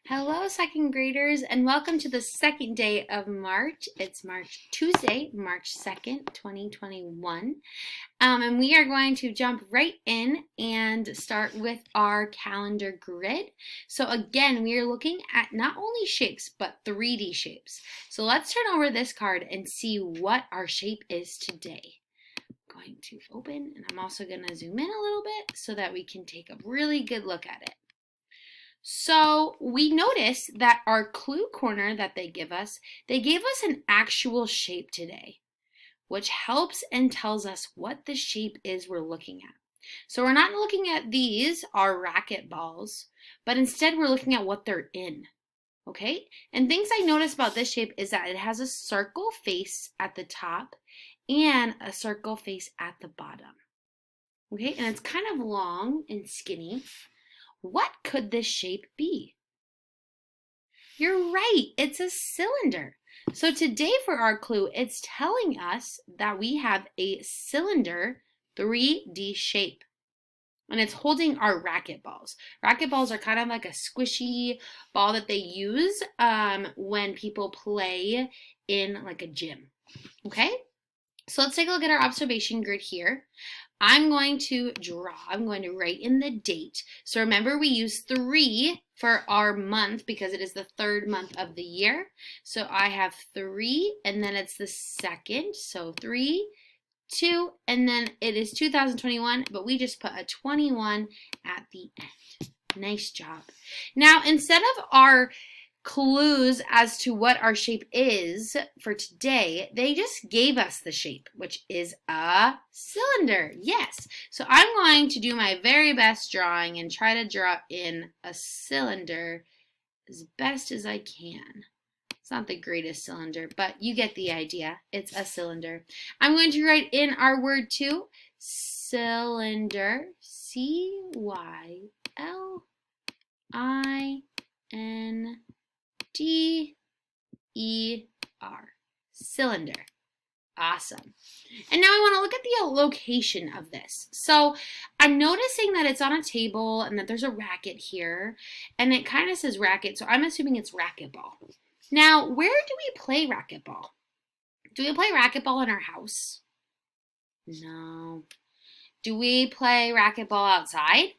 Hello, second graders, and welcome to the second day of March. It's Tuesday, March 2nd, 2021. And we are going to jump right in and start with our calendar grid. So again, we are looking at not only shapes, but 3D shapes. So let's turn over this card and see what our shape is today. I'm going to open, and I'm also going to zoom in a little bit so that we can take a really good look at it. So we notice that our clue corner that they gave us an actual shape today, which helps and tells us what the shape is we're looking at. So we're not looking at these, our racket balls, but instead we're looking at what they're in. Okay? And things I notice about this shape is that it has a circle face at the top and a circle face at the bottom. Okay? And it's kind of long and skinny. What could this shape be? You're right, it's a cylinder. So today for our clue, it's telling us that we have a cylinder 3D shape. And it's holding our racket balls. Racket balls are kind of like a squishy ball that they use when people play in like a gym. Okay? So let's take a look at our observation grid here. I'm going to write in the date. So remember we use 3 for our month because it is the third month of the year. So I have 3 and then it's the second. So 3, 2, and then it is 2021, but we just put a 21 at the end. Nice job. Now instead of our clues as to what our shape is for today, they just gave us the shape, which is a cylinder. Yes. So I'm going to do my very best drawing and try to draw in a cylinder as best as I can. It's not the greatest cylinder, but you get the idea. It's a cylinder. I'm going to write in our word too, cylinder, C-Y-L-I-N D-E-R, cylinder. Awesome. And now I want to look at the location of this. So I'm noticing that it's on a table and that there's a racket here, and it kind of says racket, so I'm assuming it's racquetball. Now, where do we play racquetball? Do we play racquetball in our house? No. Do we play racquetball outside?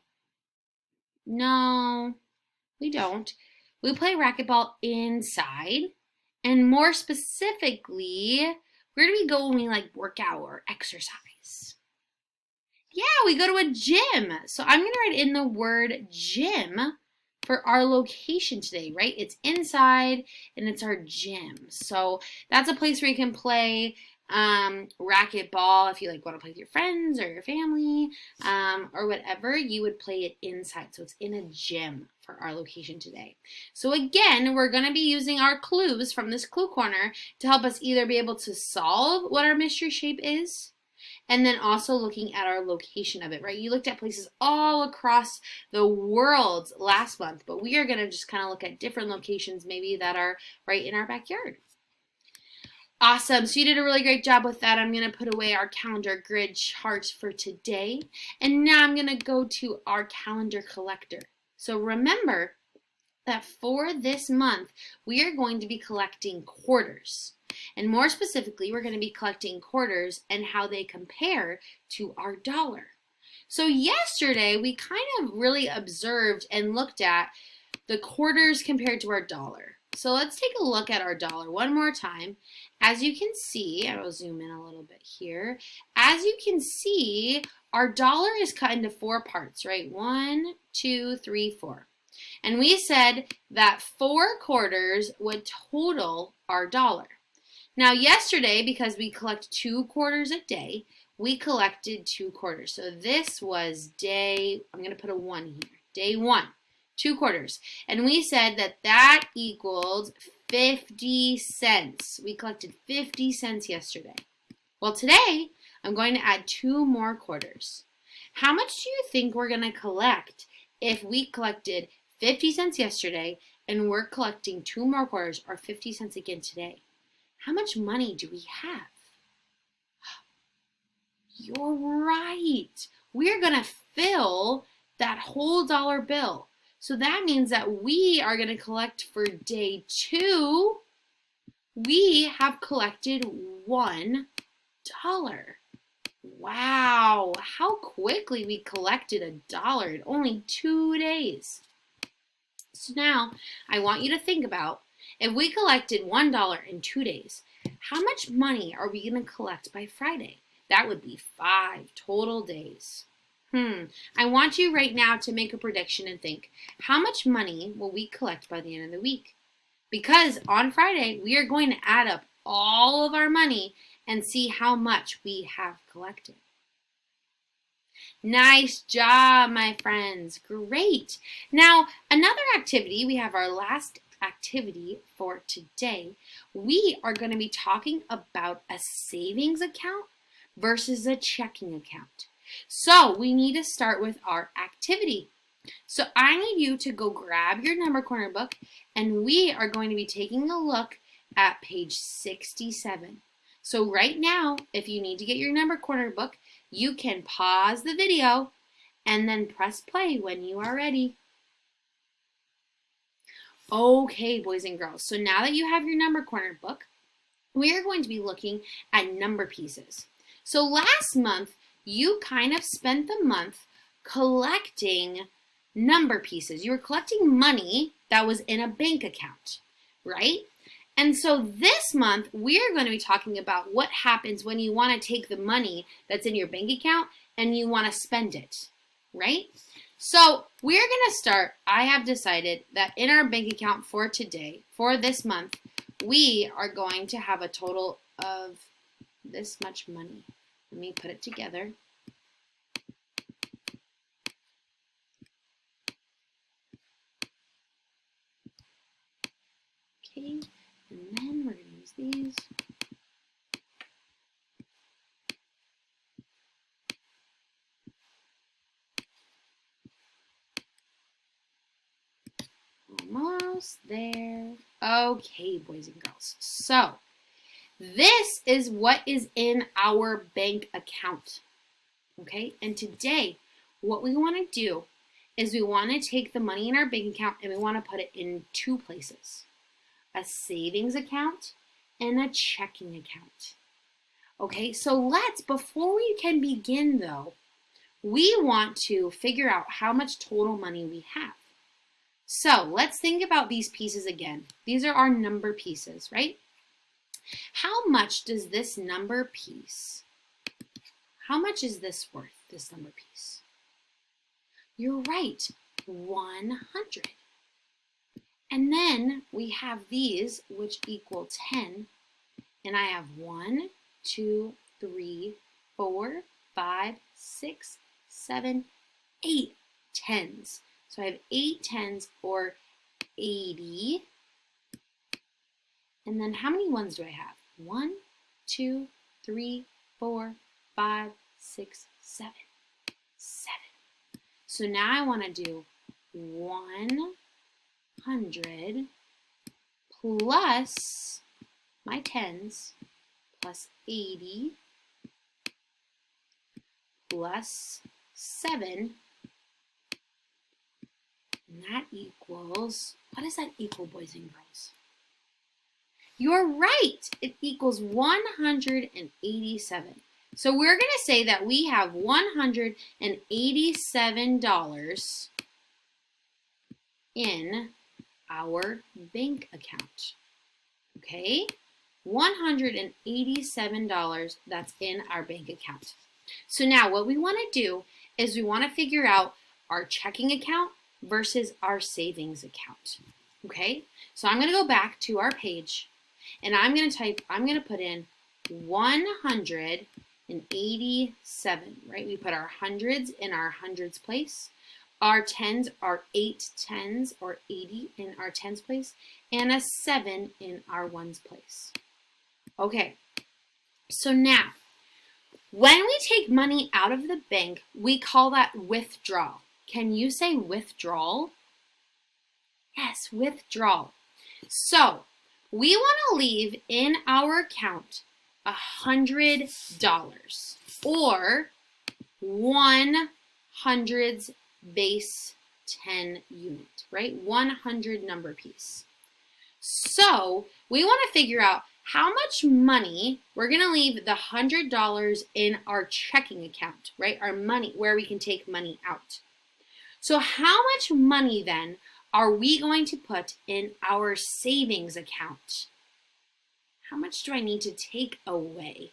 No, we don't. We play racquetball inside, and more specifically, where do we go when we like work out or exercise? Yeah, we go to a gym. So I'm going to write in the word gym for our location today, right? It's inside and it's our gym. So that's a place where you can play racquetball if you like want to play with your friends or your family or whatever. You would play it inside. So it's in a gym for our location today. So again, we're going to be using our clues from this clue corner to help us either be able to solve what our mystery shape is, and then also looking at our location of it, right? You looked at places all across the world last month, but we are going to just kind of look at different locations maybe that are right in our backyard. Awesome. So you did a really great job with that. I'm going to put away our calendar grid chart for today. And now I'm going to go to our calendar collector. So remember that for this month, we are going to be collecting quarters. And more specifically, we're going to be collecting quarters and how they compare to our dollar. So yesterday, we kind of really observed and looked at the quarters compared to our dollar. So let's take a look at our dollar one more time. As you can see, I will zoom in a little bit here. As you can see, our dollar is cut into 4 parts, right? 1, 2, 3, 4. And we said that 4 quarters would total our dollar. Now yesterday, because we collect 2 quarters a day, we collected 2 quarters. So this was day, I'm going to put a 1 here, day 1, 2 quarters. And we said that that equaled 50 cents. We collected 50 cents yesterday. Well, today, I'm going to add 2 more quarters. How much do you think we're going to collect if we collected 50 cents yesterday and we're collecting 2 more quarters, or 50 cents again today? How much money do we have? You're right. We're going to fill that whole dollar bill. So that means that we are going to collect for day 2. We have collected $1. Wow, how quickly we collected $1 in only 2 days. So now I want you to think about, if we collected $1 in 2 days, how much money are we going to collect by Friday? That would be 5 total days. I want you right now to make a prediction and think, how much money will we collect by the end of the week? Because on Friday, we are going to add up all of our money and see how much we have collected. Nice job, my friends. Great. Now, another activity, we have our last activity for today. We are going to be talking about a savings account versus a checking account. So we need to start with our activity. So I need you to go grab your number corner book, and we are going to be taking a look at page 67. So right now, if you need to get your number corner book, you can pause the video and then press play when you are ready. Okay, boys and girls, so now that you have your number corner book, we are going to be looking at number pieces. So last month, you kind of spent the month collecting number pieces. You were collecting money that was in a bank account, right? And so this month, we're going to be talking about what happens when you want to take the money that's in your bank account and you want to spend it, right? So we're going to start, I have decided that in our bank account for today, for this month, we are going to have a total of this much money. Let me put it together. Okay, and then we're going to use these. Almost there. Okay, boys and girls. So this is what is in our bank account. Okay, and today what we want to do is we want to take the money in our bank account and we want to put it in 2 places. A savings account and a checking account. Okay, so before we can begin though, we want to figure out how much total money we have. So let's think about these pieces again. These are our number pieces, right? How much does this number piece, how much is this worth, this number piece? You're right, 100. And then we have these, which equal 10. And I have 1, 2, 3, 4, 5, 6, 7, 8 tens. So I have 8 tens or 80. And then how many ones do I have? 1, 2, 3, 4, 5, 6, 7. 7. So now I want to do 100 plus my tens plus 80 plus 7. And that equals, what does that equal, boys and girls? You're right. It equals 187. So we're going to say that we have $187 in our bank account. Okay? $187 that's in our bank account. So now what we want to do is we want to figure out our checking account versus our savings account. Okay? So I'm going to go back to our page and I'm going to put in 187, right? We put our hundreds in our hundreds place. Our tens are 8 tens or 80 in our tens place and a 7 in our ones place. Okay, so now when we take money out of the bank, we call that withdrawal. Can you say withdrawal? Yes, withdrawal. So we want to leave in our account $100 or 100's base 10 unit, right? 100 number piece. So we want to figure out how much money we're going to leave the $100 in our checking account, right? Our money, where we can take money out. So how much money then are we going to put in our savings account? How much do I need to take away?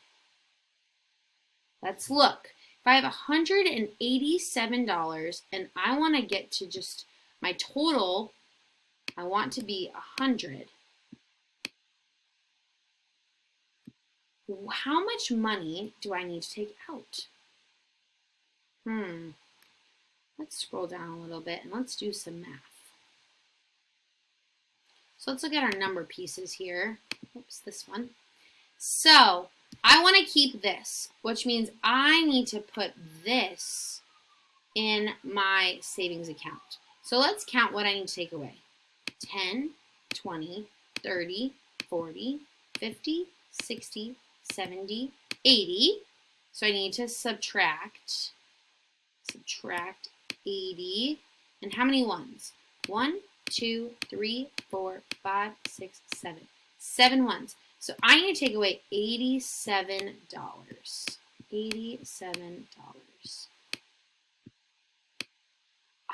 Let's look. If I have $187 and I want to get to just my total, I want to be 100. How much money do I need to take out? Let's scroll down a little bit and let's do some math. So let's look at our number pieces here. Oops, this one. So I want to keep this, which means I need to put this in my savings account. So let's count what I need to take away. 10, 20, 30, 40, 50, 60, 70, 80. So I need to subtract 80. And how many ones? 1, 2, 3, 4, 5, 6, 7. 7 ones. So I need to take away $87. $87.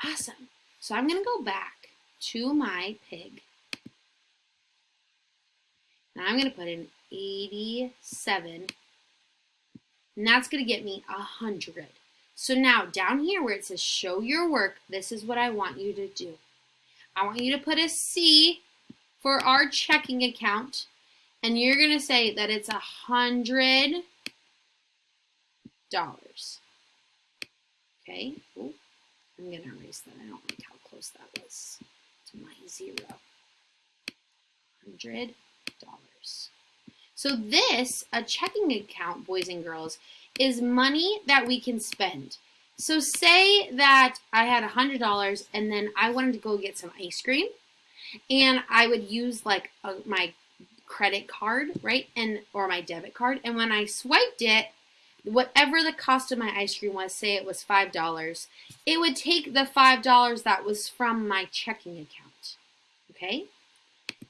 Awesome. So I'm going to go back to my pig. And I'm going to put in 87. And that's going to get me 100. So now down here where it says show your work, this is what I want you to do. I want you to put a C for our checking account. And you're going to say that it's $100. Okay. Ooh, I'm going to erase that. I don't like how close that was to my 0. $100. So this, a checking account, boys and girls, is money that we can spend. So say that I had $100 and then I wanted to go get some ice cream and I would use like my credit card, right? Or my debit card. And when I swiped it, whatever the cost of my ice cream was, say it was $5, it would take the $5 that was from my checking account. Okay?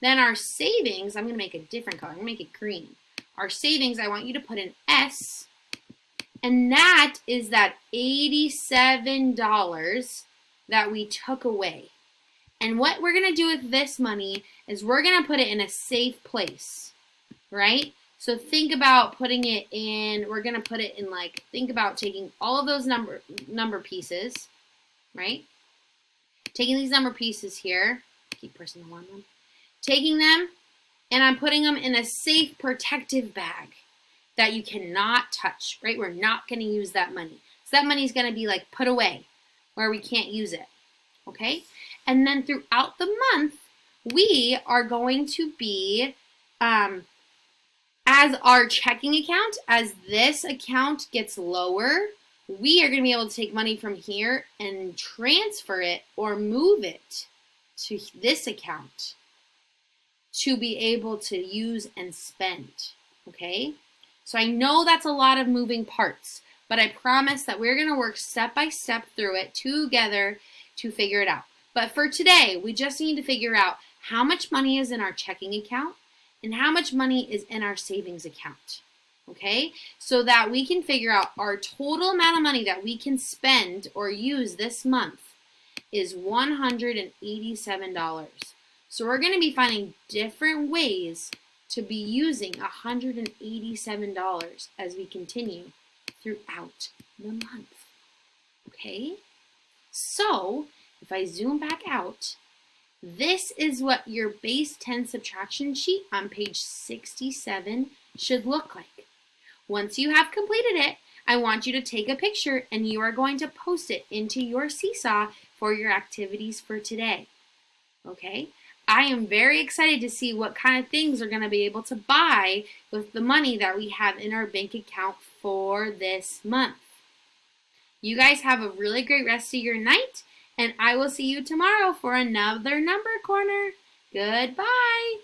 Then our savings, I'm going to make a different color. I'm going to make it green. Our savings, I want you to put an S. And that is that $87 that we took away. And what we're going to do with this money is we're going to put it in a safe place, right? So think about putting it in, we're going to put it in like, think about taking all of those number pieces, right? Taking these number pieces here, keep pressing the one. Taking them, and I'm putting them in a safe protective bag that you cannot touch, right? We're not going to use that money. So that money is going to be like put away where we can't use it, okay? And then throughout the month, we are going to be, as our checking account, as this account gets lower, we are going to be able to take money from here and transfer it or move it to this account to be able to use and spend, okay? So I know that's a lot of moving parts, but I promise that we're going to work step by step through it together to figure it out. But for today, we just need to figure out how much money is in our checking account and how much money is in our savings account, okay? So that we can figure out our total amount of money that we can spend or use this month is $187. So we're going to be finding different ways to be using $187 as we continue throughout the month. Okay? So, if I zoom back out, this is what your base 10 subtraction sheet on page 67 should look like. Once you have completed it, I want you to take a picture and you are going to post it into your Seesaw for your activities for today. Okay? I am very excited to see what kind of things we're going to be able to buy with the money that we have in our bank account for this month. You guys have a really great rest of your night, and I will see you tomorrow for another Number Corner. Goodbye.